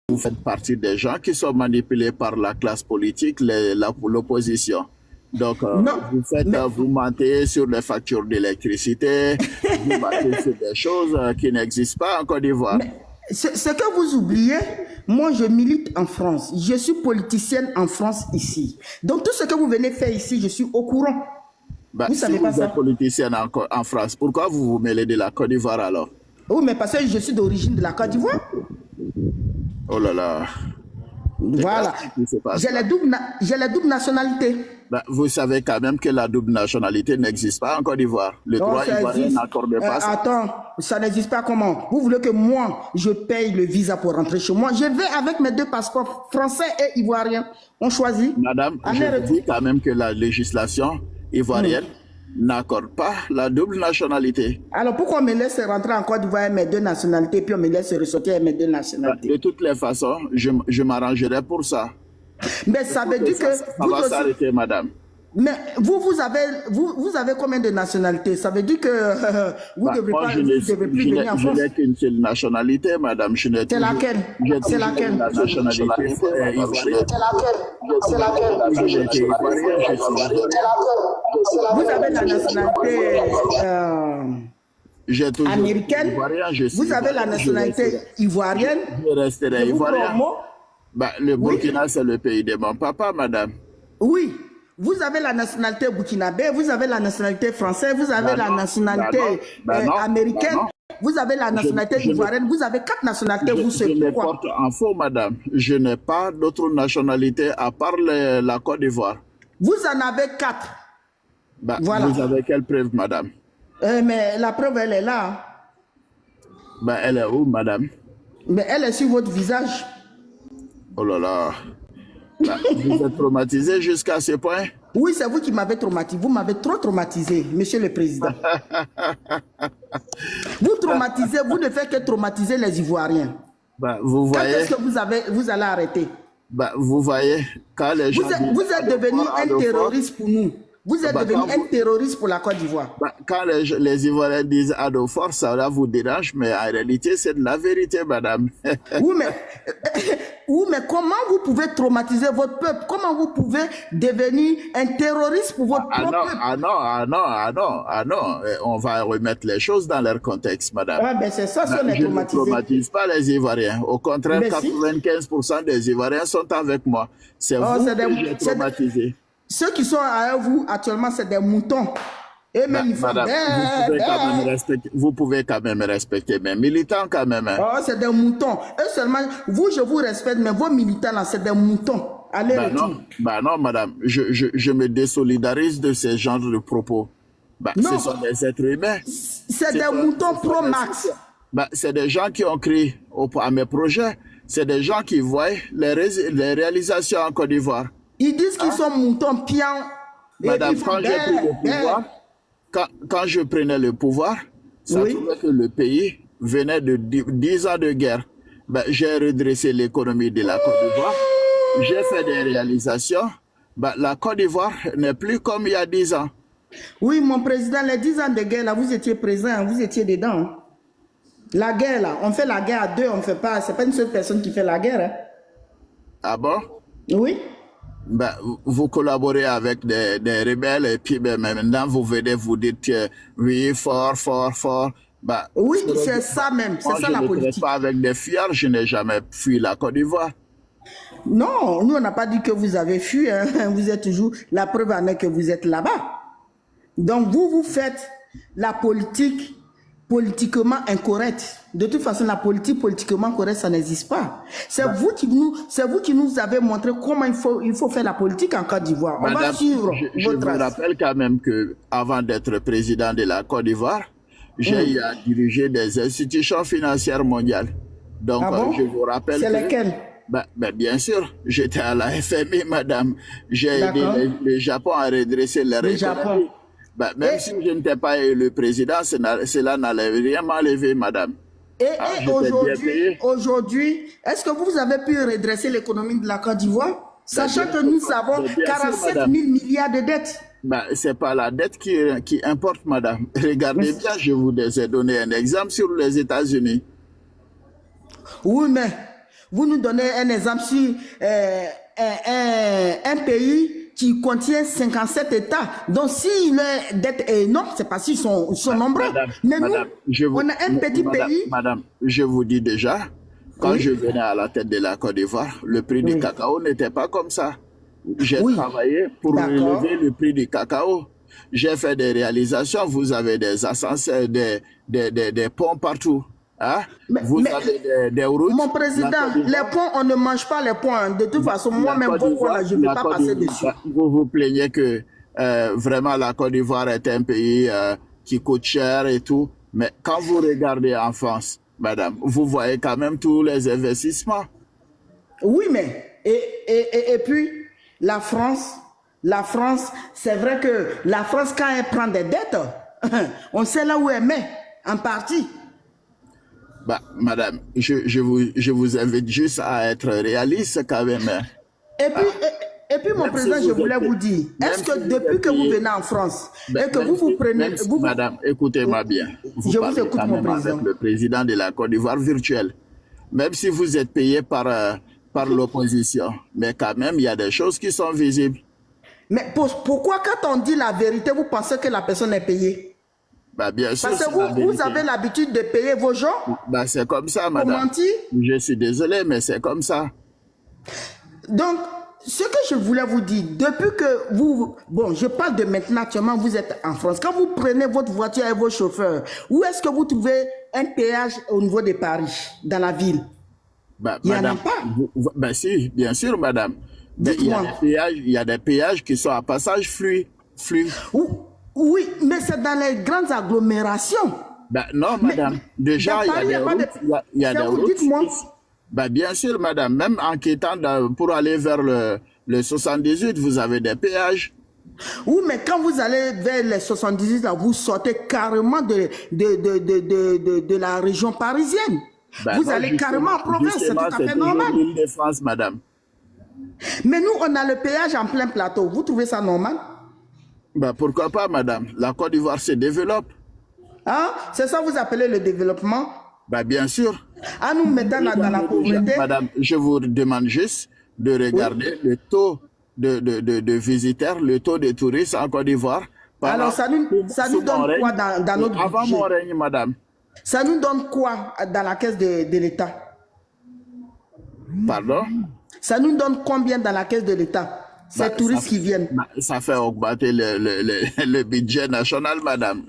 vous faites partie des gens qui sont manipulés par la classe politique, l'opposition. Donc, Non, mais vous mentez sur les factures d'électricité, vous mentez sur des choses qui n'existent pas en Côte d'Ivoire. ce que vous oubliez, moi je milite en France. Je suis politicienne en France ici. Donc tout ce que vous venez faire ici, je suis au courant. Ben, Vous si savez pas vous êtes ça? politicienne en France, pourquoi vous vous mêlez de la Côte d'Ivoire alors? Oui, mais parce que je suis d'origine de la Côte d'Ivoire. Oh là là, c'est Voilà. drastique ce qui se passe J'ai là. la double nationalité. Ben, vous savez quand même que la double nationalité n'existe pas en Côte d'Ivoire. Le Non, droit ça ivoirien existe. n'accorde pas ça. Attends, ça n'existe pas comment? Vous voulez que moi, je paye le visa pour rentrer chez moi? Je vais avec mes deux passeports, français et ivoirien. On choisit. Madame, je Allez, vous retour. dis quand même que la législation ivoirienne n'accorde pas la double nationalité. Alors pourquoi on me laisse rentrer en Côte d'Ivoire avec mes deux nationalités, puis on me laisse ressortir avec mes deux Ben, nationalités? de toutes les façons, je m'arrangerai pour ça. Mais ça veut dire que Ça vous va aussi. s'arrêter, madame. Mais vous avez combien de nationalités? Ça veut dire que vous Ben, ne moi, devez plus venir en je France. n'ai qu'une seule nationalité, madame. C'est laquelle? J'ai C'est toujours laquelle? la nationalité ivoirienne. C'est laquelle? J'ai été ivoirien, je suis ivoirien. Vous avez la nationalité J'ai toujours été américaine, ivoirien, je suis vous avez la ivoirien, nationalité ivoirienne. je resterai Je vous ivoirien. promo. Ben, le Oui, Burkina, c'est le pays de mon papa, madame. oui. Vous avez la nationalité burkinabé, vous avez la nationalité française, vous avez Ben la non, nationalité ben non, ben américaine, non. vous avez la nationalité Je ne ivoirienne, vous avez 4 nationalités, vous je savez me pourquoi? porte en faux, madame. Je n'ai pas d'autre nationalité à part la Côte d'Ivoire. Vous en avez 4. Ben, Voilà. vous avez quelle preuve, madame? Mais la preuve, elle est là. Ben, elle est où, madame? Mais elle est sur votre visage. Oh là là. Ben, vous êtes traumatisé jusqu'à ce point? Oui, c'est vous qui m'avez traumatisé. Vous m'avez trop traumatisé, monsieur le président. Vous traumatisez, vous ne faites que traumatiser les Ivoiriens. Ben, vous Quand voyez, est-ce que vous allez arrêter? ben, vous voyez, quand les gens disent Vous êtes devenu fort, un terroriste pour nous. Vous êtes ben, devenu quand un terroriste pour la Côte d'Ivoire. ben, quand les Ivoiriens disent à nos forces, ça là vous dérange, mais en réalité, c'est de la vérité, madame. Oui, mais, oui, mais comment vous pouvez traumatiser votre peuple? Comment vous pouvez devenir un terroriste pour votre Ah propre non, peuple? ah non, ah non, ah non, ah non. On va remettre les choses dans leur contexte, madame. Ah, ben c'est ça, si on Ben, est je ne traumatisé. traumatise pas les Ivoiriens. Au contraire, Mais si. 95% des Ivoiriens sont avec moi. C'est Oh, vous c'est que j'ai des, traumatisé. ceux qui sont avec vous actuellement, c'est des moutons. Et Ben, même ils font madame, vous pouvez quand même respecter mes militants quand même. Hein. Oh, c'est des moutons. Eux seulement, vous, je vous respecte, mais vos militants là, c'est des moutons. Allez, Ben retour. non, ben non, madame. Je me désolidarise de ces genres de propos. Ben, ce Non, sont des êtres humains. c'est des moutons pro-max. Ben, c'est des gens qui ont crié à mes projets. C'est des gens qui voient les réalisations en Côte d'Ivoire. Ils disent qu'ils sont moutons piants. Et Madame, ils font quand j'ai pris le pouvoir, quand je prenais le pouvoir, ça Oui. trouvait que le pays venait de 10 ans de guerre. Ben, j'ai redressé l'économie de la Côte d'Ivoire. J'ai fait des réalisations. Ben, la Côte d'Ivoire n'est plus comme il y a 10 ans. Oui, mon président, les 10 ans de guerre, là, vous étiez présent, vous étiez dedans. La guerre, là, on fait la guerre à deux, on ne fait pas. C'est pas une seule personne qui fait la guerre. Hein. Ah bon? Oui. Ben, vous collaborez avec des rebelles et puis ben, maintenant vous venez vous dire que oui, fort, fort, fort. Ben, Oui, c'est ça même. moi, C'est ça je la ne traite politique. pas avec des fiers, je n'ai jamais fui la Côte d'Ivoire. Non, nous, on n'a pas dit que vous avez fui. Hein. Vous êtes toujours... La preuve en est que vous êtes là-bas. Donc, vous faites la politique politiquement incorrecte. De toute façon, la politique politiquement correcte, ça n'existe pas. C'est vous qui nous avez montré comment il faut faire la politique en Côte d'Ivoire. On va Madame, suivre je votre vous trace. rappelle quand même que avant d'être président de la Côte d'Ivoire, j'ai eu à diriger des institutions financières mondiales. Donc, Ah bon? je vous rappelle C'est que... lesquelles? Ben, bien sûr, j'étais à la FMI, madame. J'ai aidé D'accord. le Japon à redresser leur Le économie. Japon. Ben, même Et- si je n'étais pas élu président, cela n'allait rien m'enlever, madame. Et J'étais bien payé. aujourd'hui, est-ce que vous avez pu redresser l'économie de la Côte d'Ivoire? Sachant bien que sûr, nous avons bien sûr, 47 000 madame. milliards de dettes. Ben, c'est pas la dette qui importe, madame. Regardez bien, je vous ai donné un exemple sur les États-Unis. Oui, mais vous nous donnez un exemple sur un pays qui contient 57 États. Donc, si leur dette est énorme, c'est parce qu'ils sont nombreux. Mais nous, on a un petit pays. Madame, je vous dis déjà, quand je venais à la tête de la Côte d'Ivoire, le prix du cacao n'était pas comme ça. J'ai travaillé pour relever le prix du cacao. J'ai fait des réalisations. Vous avez des ascenseurs, des ponts partout. Hein? Vous avez des routes. Mon président, les ponts, on ne mange pas les ponts. De toute façon, moi-même, je ne vais pas passer dessus. Vous vous plaignez que vraiment la Côte d'Ivoire est un pays qui coûte cher et tout. Mais quand vous regardez en France, madame, vous voyez quand même tous les investissements. Oui, mais et puis la France, c'est vrai que la France, quand elle prend des dettes, on sait là où elle met, en partie. Bah, madame, je vous invite juste à être réaliste quand même. Et puis mon président, je voulais vous dire, est-ce que depuis que vous venez en France, et que vous prenez... Madame, écoutez-moi bien. Je vous écoute, mon président. Avec le président de la Côte d'Ivoire virtuel. Même si vous êtes payé par l'opposition, mais quand même, il y a des choses qui sont visibles. Mais pourquoi quand on dit la vérité, vous pensez que la personne est payée? Bah, bien sûr. Parce que vous avez l'habitude de payer vos gens. Bah, c'est comme ça, madame. Pour mentir. Je suis désolé, mais c'est comme ça. Donc, ce que je voulais vous dire, depuis que vous... Bon, je parle de maintenant, actuellement, vous êtes en France. Quand vous prenez votre voiture et vos chauffeurs, où est-ce que vous trouvez un péage au niveau de Paris, dans la ville? Bah, il n'y en a madame, pas. Bah, si, bien sûr, madame. Il y a des péages qui sont à passage flux. Oui, mais c'est dans les grandes agglomérations. Ben non, madame. Déjà, il y a des routes. Dites-moi. Ben, bien sûr, madame. Même en quittant pour aller vers le 78, vous avez des péages. Oui, mais quand vous allez vers les 78, là, vous sortez carrément de la région parisienne. Ben vous non, allez carrément en province, c'est tout à fait normal. L'île de France, madame. Mais nous, on a le péage en plein plateau. Vous trouvez ça normal? Ben, pourquoi pas, madame? La Côte d'Ivoire se développe. Ah, c'est ça que vous appelez le développement? Ben, bien sûr. Ah, nous mettons dans la pauvreté. Madame, je vous demande juste de regarder le taux de visiteurs, le taux de touristes en Côte d'Ivoire. Alors, ça nous donne quoi dans notre budget? Avant mon règne, madame. Ça nous donne quoi dans la caisse de l'État? Pardon? Ça nous donne combien dans la caisse de l'État? Ces touristes qui viennent. Ça fait augmenter le budget national, madame.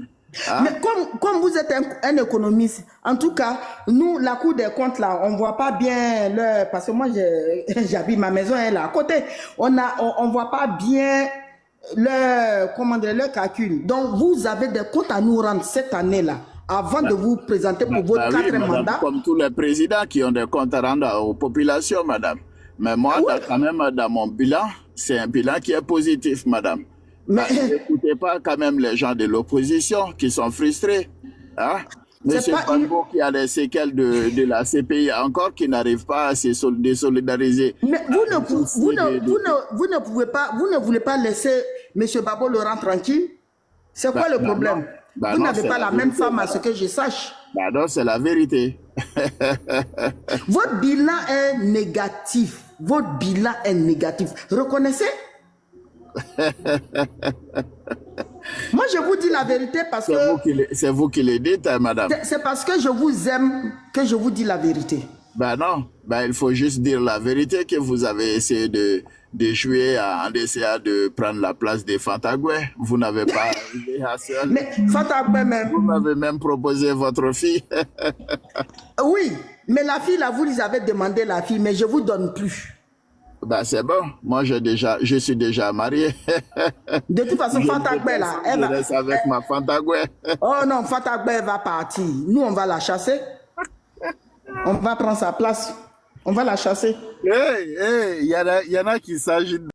Hein? Mais comme vous êtes un économiste, en tout cas, nous, la Cour des comptes, là, on ne voit pas bien parce que moi, j'habite, ma maison est là à côté. On ne voit pas bien leur calcul. Donc, vous avez des comptes à nous rendre cette année-là, avant de vous présenter pour votre quatrième mandat. Comme tous les présidents qui ont des comptes à rendre aux populations, madame. Mais moi, quand même, dans mon bilan, c'est un bilan qui est positif, madame. Mais n'écoutez pas quand même les gens de l'opposition qui sont frustrés. Hein? Monsieur Gbagbo qui a les séquelles de la CPI encore, qui n'arrive pas à se désolidariser. Mais vous ne voulez pas laisser monsieur Gbagbo Laurent tranquille? C'est quoi le problème? Vous n'avez pas la même femme à ce que je sache. Bah non, c'est la vérité. Votre bilan est négatif. Votre bilan est négatif. Reconnaissez? Moi, je vous dis la vérité parce que... C'est vous qui le dites, hein, madame. C'est parce que je vous aime que je vous dis la vérité. Ben non, il faut juste dire la vérité que vous avez essayé de jouer en essayant de prendre la place de Fantagoué. Vous n'avez pas arrivé à ça. Mais Fantagoué même... Vous m'avez même proposé votre fille. Oui, mais la fille, là, vous les avez demandé la fille, mais je ne vous donne plus. Ben c'est bon, moi je suis déjà marié. De toute façon, Fantagoué là, elle reste avec ma Fantagoué. Oh non, Fantagoué va partir. Nous, on va la chasser. On va prendre sa place. On va la chasser. Il y en a qui s'agitent.